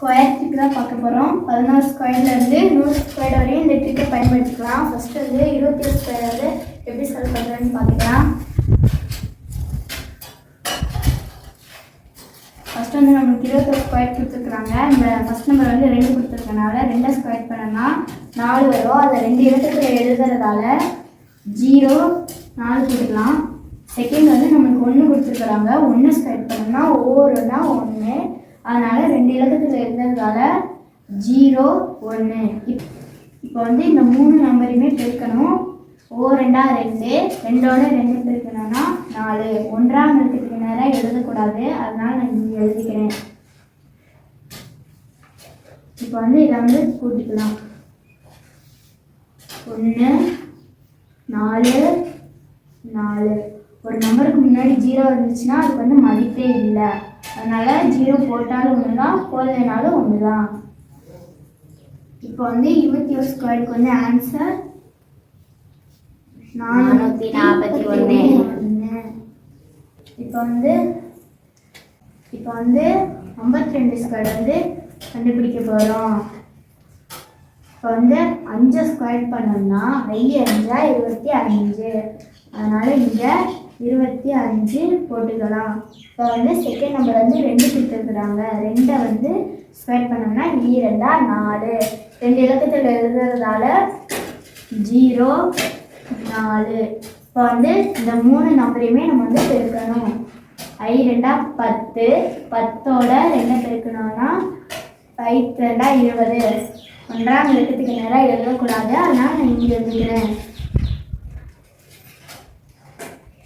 Square trick தான் பார்க்க போகிறோம். 11 ஸ்கொயர்லேருந்து 100 ஸ்கொயர் வரையும் இந்த ட்ரிக்கை பயன்படுத்திக்கலாம். ஃபஸ்ட்டு வந்து 21 ஸ்கொயர் வந்து எப்படி சால்வ் பண்ணுறதுன்னு பார்த்துக்கலாம். ஃபஸ்ட்டு வந்து நம்மளுக்கு 21 ஸ்கொயர் கொடுத்துருக்குறாங்க. இந்த ஃபஸ்ட் நம்பர் வந்து 2 கொடுத்துருக்கனால 2 ஸ்கொயர் பண்ணோம்னா 4 வரும். அதை 2 இடத்துல எழுதுறதால 0 4 கொடுக்கலாம். செகண்ட் வந்து நம்மளுக்கு 1 கொடுத்துருக்குறாங்க. 1 ஸ்கொயர் பண்ணோம்னா ஒவ்வொருனா 1, அதனால் 2 இலக்கத்தில் எழுதுறதால 0 1. இப்போ வந்து இந்த 3 நம்பரையுமே பெருக்கணும். ஓ 2 2, 2ஓட 2 பெருக்கணும்னா 4. 1ஆம் எழுத்துக்கு நேரம் எழுதக்கூடாது, அதனால் நான் இங்கே எழுதிக்கிறேன். இப்போ வந்து இதை வந்து கூட்டிக்கலாம். 1 4 4. ஒரு நம்பருக்கு முன்னாடி 0 இருந்துச்சுன்னா அதுக்கு வந்து மதிப்பே இல்லை, அதனால் 0 போட்டாலும் ஒன்று தான், போடலைனாலும் ஒன்று தான். இப்போ வந்து 21 ஸ்கொயருக்கு வந்து ஆன்சர் 441. இப்போ வந்து 52 ஸ்கொயர் வந்து கண்டுபிடிக்க போகிறோம். இப்போ வந்து 5 ஸ்கொயர் பண்ணோம்னா 5 25, அதனால் இங்கே 25 போட்டுக்கலாம். இப்போ வந்து செகண்ட் நம்பர் வந்து 2 கொடுத்துருக்குறாங்க. 2 வந்து ஸ்கொயர் பண்ணோம்னா 2 4. 2 இலக்கத்தில் எழுதுறதால 0 4. இப்போ வந்து இந்த 3 நம்பரையுமே நம்ம வந்து பெருக்கணும். 5 10, 10ஓட 2 பெருக்கணும்னா 5 20. 1ஆம் இலக்கத்துக்கு நேரம் எழுதக்கூடாது, அதனால் நான் இங்கே எழுதுகிறேன்.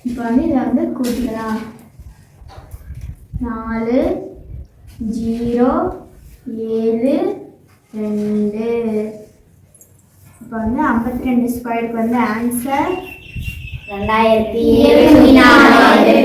இப்போ வந்து இதை வந்து கூட்டிக்கலாம். 4 0 7 2. இப்போ வந்து 52 ஸ்கொயருக்கு வந்து ஆன்சர் 2024.